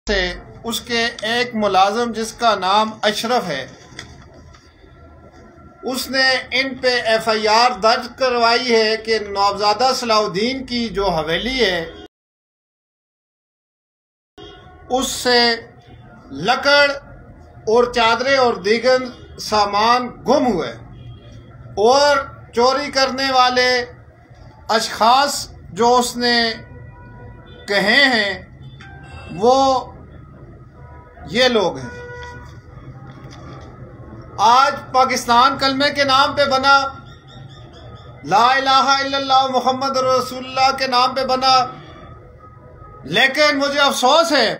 से उसके एक मुलाजिम जिसका नाम अशरफ है, उसने इन पे एफआईआर दर्ज करवाई है कि नवाबजादा सलाउद्दीन की जो हवेली है उससे लकड़ और चादरें और दीगर सामान गुम हुए और चोरी करने वाले अशखास जो उसने कहे हैं वो ये लोग हैं। आज पाकिस्तान कलमे के नाम पे बना, ला इलाहा इल्लल्लाह मुहम्मद रसूलुल्लाह के नाम पे बना, लेकिन मुझे अफसोस है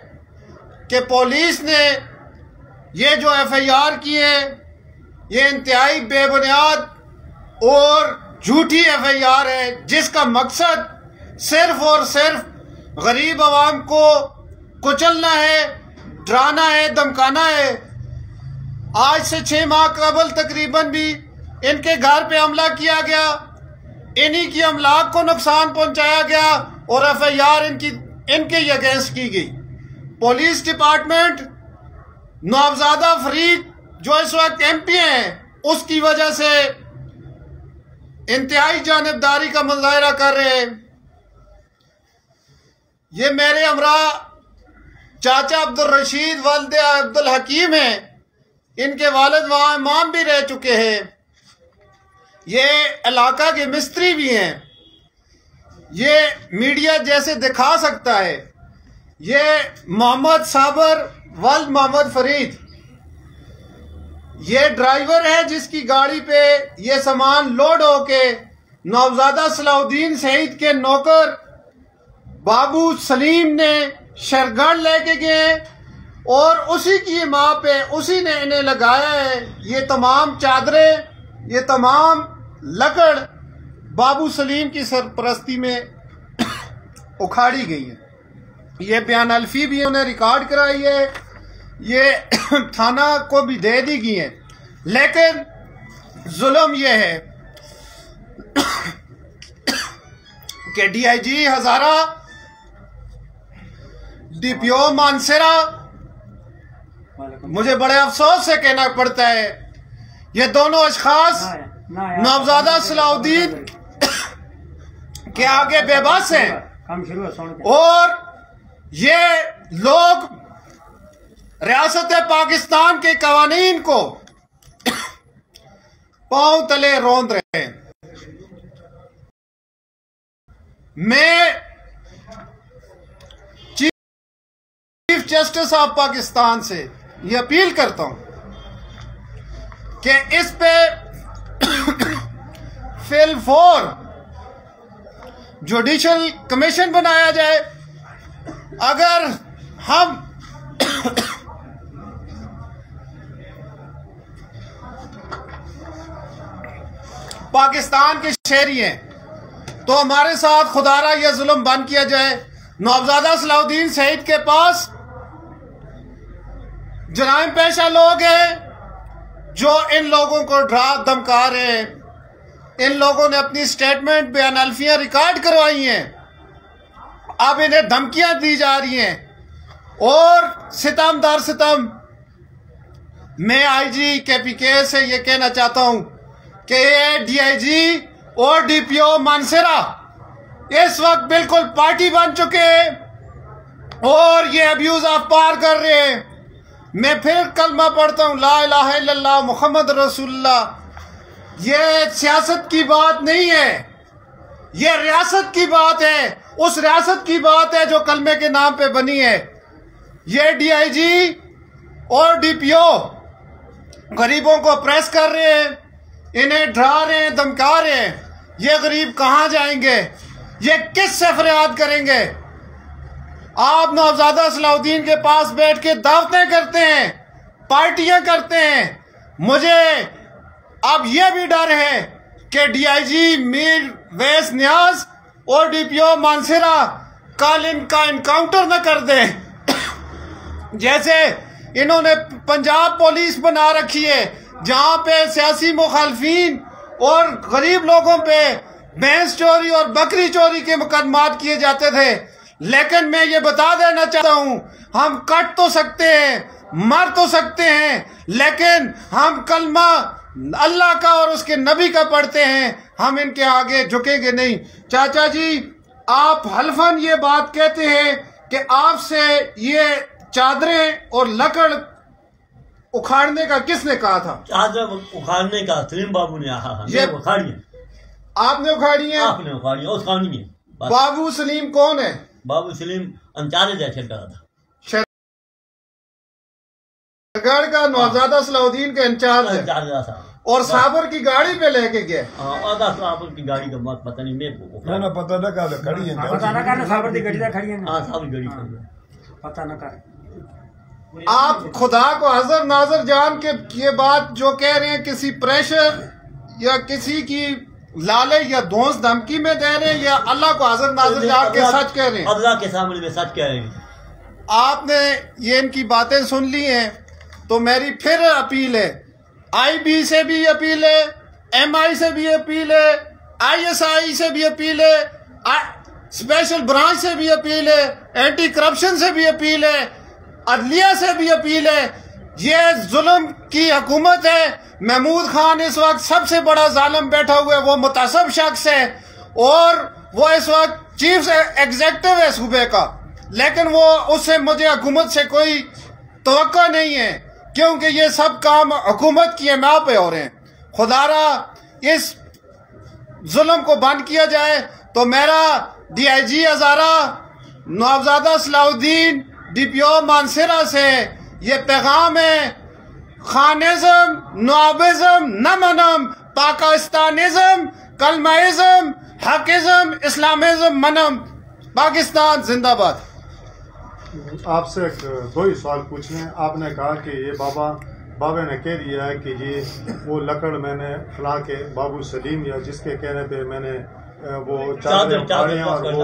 कि पुलिस ने ये जो एफआईआर की है ये इंतहाई बेबुनियाद और झूठी एफआईआर है, जिसका मकसद सिर्फ और सिर्फ गरीब आवाम को कुचलना है, डराना है, धमकाना है। आज से 6 माह कबल तकरीबन भी इनके घर पे हमला किया गया, इन्हीं की अमलाक को नुकसान पहुंचाया गया और एफआईआर इनके अगेंस्ट की गई। पुलिस डिपार्टमेंट नवाबजादा फरीद जो इस वक्त एमपी हैं उसकी वजह से इंतहाई जानिबदारी का मुजाहरा कर रहे हैं। ये मेरे हमरा चाचा अब्दुल रशीद वल्द अब्दुल हकीम हैं, इनके वालिद वहाँ इमाम भी रह चुके हैं, ये इलाका के मिस्त्री भी हैं। ये मीडिया जैसे दिखा सकता है, ये मोहम्मद साबर वल्द मोहम्मद फरीद ये ड्राइवर है जिसकी गाड़ी पे ये सामान लोड होके नवाबजादा सलाउद्दीन शहीद के नौकर बाबू सलीम ने शरगढ़ लेके गए और उसी की माँ पे उसी ने इन्हें लगाया है। ये तमाम चादरें, ये तमाम लकड़ बाबू सलीम की सरपरस्ती में उखाड़ी गई है। ये बयान अल्फी भी उन्हें रिकॉर्ड कराई है, ये थाना को भी दे दी गई है। लेकिन जुल्म ये है कि डीआईजी हजारा, डीपीओ मानसेरा, मुझे बड़े अफसोस से कहना पड़ता है ये दोनों अशखास नवाबजादा सलाउद्दीन के आगे बेबस हैं और ये लोग रियासत पाकिस्तान के कवानीन को पांव तले रौंद रहे हैं। मैं चीफ जस्टिस ऑफ पाकिस्तान से ये अपील करता हूं कि इस पे फिल 4 जुडिशल कमीशन बनाया जाए। अगर हम पाकिस्तान के शहरी हैं तो हमारे साथ खुदारा यह जुल्म बंद किया जाए। नवाबजादा सलाउद्दीन शहीद के पास जराइम पेशा लोग हैं जो इन लोगों को डरा धमका रहे हैं। इन लोगों ने अपनी स्टेटमेंट बयान अल्फियां रिकॉर्ड करवाई हैं, अब इन्हें धमकियां दी जा रही हैं और सितम दर सितम। मैं आईजी केपीके से ये कहना चाहता हूं कि ये डीआईजी और डीपीओ मानसेरा इस वक्त बिल्कुल पार्टी बन चुके हैं और ये अब्यूज ऑफ पावर कर रहे हैं। मैं फिर कलमा पढ़ता हूं, ला इलाहा इल्लल्लाह मुहम्मद रसूलुल्लाह। ये सियासत की बात नहीं है, ये रियासत की बात है, उस रियासत की बात है जो कलमे के नाम पे बनी है। ये डीआईजी और डीपीओ गरीबों को प्रेस कर रहे हैं, इन्हें डरा रहे हैं, धमका रहे हैं। ये गरीब कहां जाएंगे, ये किससे फरियाद करेंगे? आप नवाबजादा सलाउद्दीन के पास बैठ के दावतें करते हैं, पार्टियां करते हैं। मुझे अब यह भी डर है कि डीआईजी मीर वैस न्याज और डीपीओ मानसेरा कल इनका इनकाउंटर न कर दें जैसे इन्होंने पंजाब पुलिस बना रखी है, जहां पे सियासी मुखालफीन और गरीब लोगों पे भैंस चोरी और बकरी चोरी के मुकदमात किए जाते थे। लेकिन मैं ये बता देना चाहता हूं, हम कट तो सकते हैं, मर तो सकते हैं, लेकिन हम कलमा अल्लाह का और उसके नबी का पढ़ते हैं, हम इनके आगे झुकेंगे नहीं। चाचा जी, आप हल्फन ये बात कहते हैं कि आपसे ये चादरें और लकड़ उखाड़ने का किसने कहा था? चादर उखाड़ने का सलीम बाबू ने ये उखाड़ी है। आपने उखाड़ी है? आपने उखाड़ी है, उस कहानी में। बाबू सलीम कौन है? बाबू सलीम इंचार्ज है शेरगढ़ था, शेरगढ़ का नौजादा सलाउद्दीन का इंचार्ज है और साबर की गाड़ी पे लेके गए। साबर की गाड़ी का मत पता नहीं, मेरे ना पता ना कर खड़ी है, पता ना कर साबर की गाड़ी खड़ी है। हां साबर गाड़ी खड़ी है, पता ना कर। आप खुदा को हजर नाजर जान के ये बात जो कह रहे हैं, किसी प्रेशर या किसी की लाले या दोस्त धमकी में दे रहे हैं, या अल्लाह को हजर नाजर जान के सच कह रहे हैं? अल्लाह के सामने में सच कह रहे हैं। आपने ये इनकी बातें सुन ली हैं, तो मेरी फिर अपील है, IB से भी अपील है, MI से भी अपील है, ISI से भी अपील है, स्पेशल ब्रांच से भी अपील है, एंटी करप्शन से भी अपील है, अदलिया से भी अपील है। ये जुल्म की हुकूमत है। महमूद खान इस वक्त सबसे बड़ा जालिम बैठा हुआ है, वो मुतासब शख्स है और वो इस वक्त चीफ एग्जीक्यूटिव है सूबे का, लेकिन वो उससे मुझे हुकूमत से कोई तवक्को नहीं है, क्योंकि ये सब काम हुकूमत की एमा पे हो रहे हैं। खुदारा इस जुल्म को बंद किया जाए। तो मेरा DIG हजारा नवाबजादा सलाउद्दीन DPO मानसरा से ये पैगाम है, खानिज़म, नवाबिज़म, नमनम, पाकिस्तानिज़म, कलमाइज़म, हकिज़म, इस्लामिज़म, मनम। पाकिस्तान जिंदाबाद। आपसे दो ही सवाल पूछने हैं। आपने कहा कि ये बाबे ने कह दिया है कि ये वो लकड़ मैंने फला के बाबू सलीम या जिसके कहने पे मैंने वो चादरें उखाड़ी हैं, और वो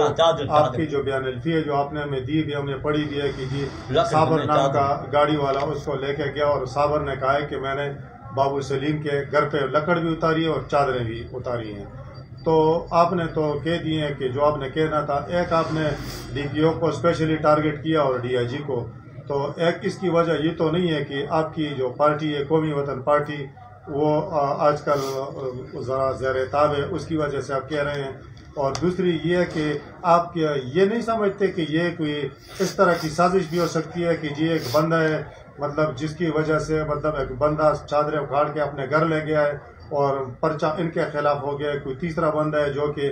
आपकी जो बयानल्फी है जो आपने हमें दी भी, हमने पढ़ी भी है कि जी साबर नाम का गाड़ी वाला उसको लेके गया और साबर ने कहा है कि मैंने बाबू सलीम के घर पे लकड़ भी उतारी है और चादरें भी उतारी हैं। तो आपने तो कह दिए हैं कि जो आपने कहना था, एक आपने DPO को स्पेशली टारगेट किया और DIG को, तो एक इसकी वजह ये तो नहीं है कि आपकी जो पार्टी है कौमी वतन पार्टी, वो आजकल ज़रा ज़ेर-ए-ताब है, उसकी वजह से आप कह रहे हैं। और दूसरी ये है कि आप ये नहीं समझते कि ये कोई इस तरह की साजिश भी हो सकती है कि जी एक बंदा है, मतलब जिसकी वजह से मतलब एक बंदा चादरें उखाड़ के अपने घर ले गया है और पर्चा इनके खिलाफ हो गया। कोई तीसरा बंदा है जो कि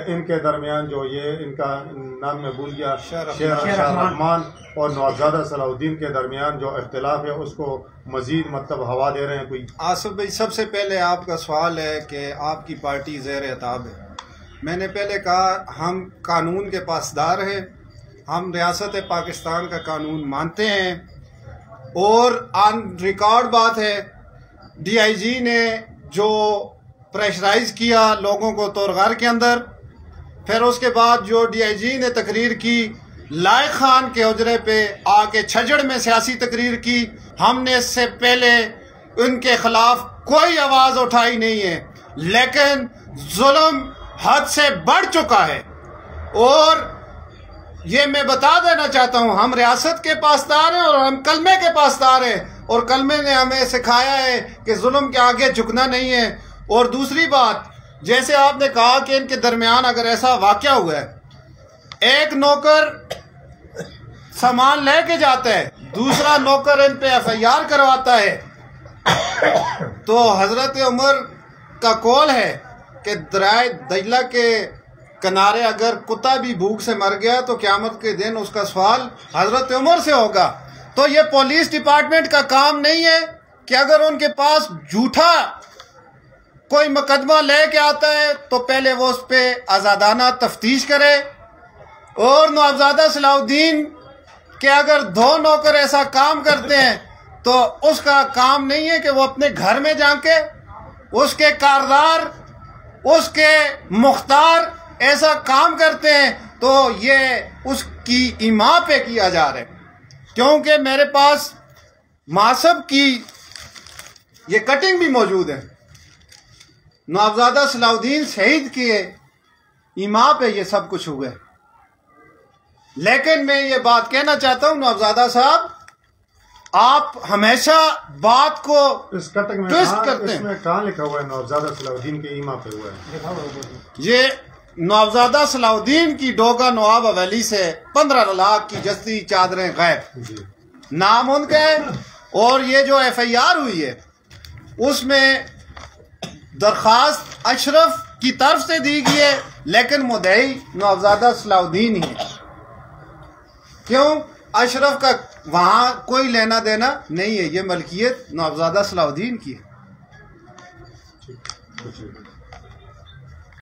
इनके दरमियान जो ये इनका नाम में भूल गया, शेर रहमान और नवाबजादा सलाउद्दीन के दरमियान जो इख्तिलाफ है उसको मजीद मतलब हवा दे रहे हैं कोई। आसिफ भाई, सबसे पहले आपका सवाल है कि आपकी पार्टी ज़ेर-ए-ताब है। मैंने पहले कहा हम कानून के पासदार हैं, हम रियासत पाकिस्तान का कानून मानते हैं और ऑन रिकॉर्ड बात है, DIG ने जो प्रेशराइज किया लोगों को तोरगार के अंदर, फिर उसके बाद जो DIG ने तकरीर की लायक खान के हुजरे पे आके छजड़ में सियासी तकरीर की, हमने इससे पहले उनके खिलाफ कोई आवाज उठाई नहीं है, लेकिन जुल्म हद से बढ़ चुका है। और ये मैं बता देना चाहता हूं, हम रियासत के पासदार हैं और हम कलमे के पासदार हैं, और कलमे ने हमें सिखाया है कि जुल्म के आगे झुकना नहीं है। और दूसरी बात, जैसे आपने कहा कि इनके दरमियान अगर ऐसा वाकया हुआ है, एक नौकर सामान लेके जाता है, दूसरा नौकर इन पे FIR करवाता है, तो हजरत उमर का कौल है कि दरिया दजला के किनारे अगर कुत्ता भी भूख से मर गया तो क़यामत के दिन उसका सवाल हजरत उमर से होगा। तो ये पुलिस डिपार्टमेंट का काम नहीं है कि अगर उनके पास झूठा कोई मुकदमा लेके आता है तो पहले वो उस पर आज़ादाना तफ्तीश करे। और नवाबजादा सलाउद्दीन के अगर दो नौकर ऐसा काम करते हैं तो उसका काम नहीं है कि वो अपने घर में जाके उसके कारदार, उसके मुख्तार ऐसा काम करते हैं, तो ये उसकी ईमा पे किया जा रहा है। क्योंकि मेरे पास मासब की ये कटिंग भी मौजूद है, नवाबजादा सलाउद्दीन शहीद के ईमा पे ये सब कुछ हुआ है। लेकिन मैं ये बात कहना चाहता हूं नौबजादा साहब, आप हमेशा बात को इस कटक में ट्विस्ट करते हैं। इसमें कहाँ लिखा हुआ है नौबजादा सलाउद्दीन के ईमा पे हुआ है? ये नौबजादा सलाउद्दीन की डोगा नवाब हवेली से 15 लाख की जस्ती चादरें गायब, जी नाम उनका है। और ये जो FIR हुई है उसमें दरखास्त अशरफ की तरफ से दी गई है, लेकिन मुद्दई नौबजादा सलाउद्दीन ही है। क्यों? अशरफ का वहां कोई लेना देना नहीं है, ये मलकियत नौबजादा सलाउद्दीन की है। ठीक।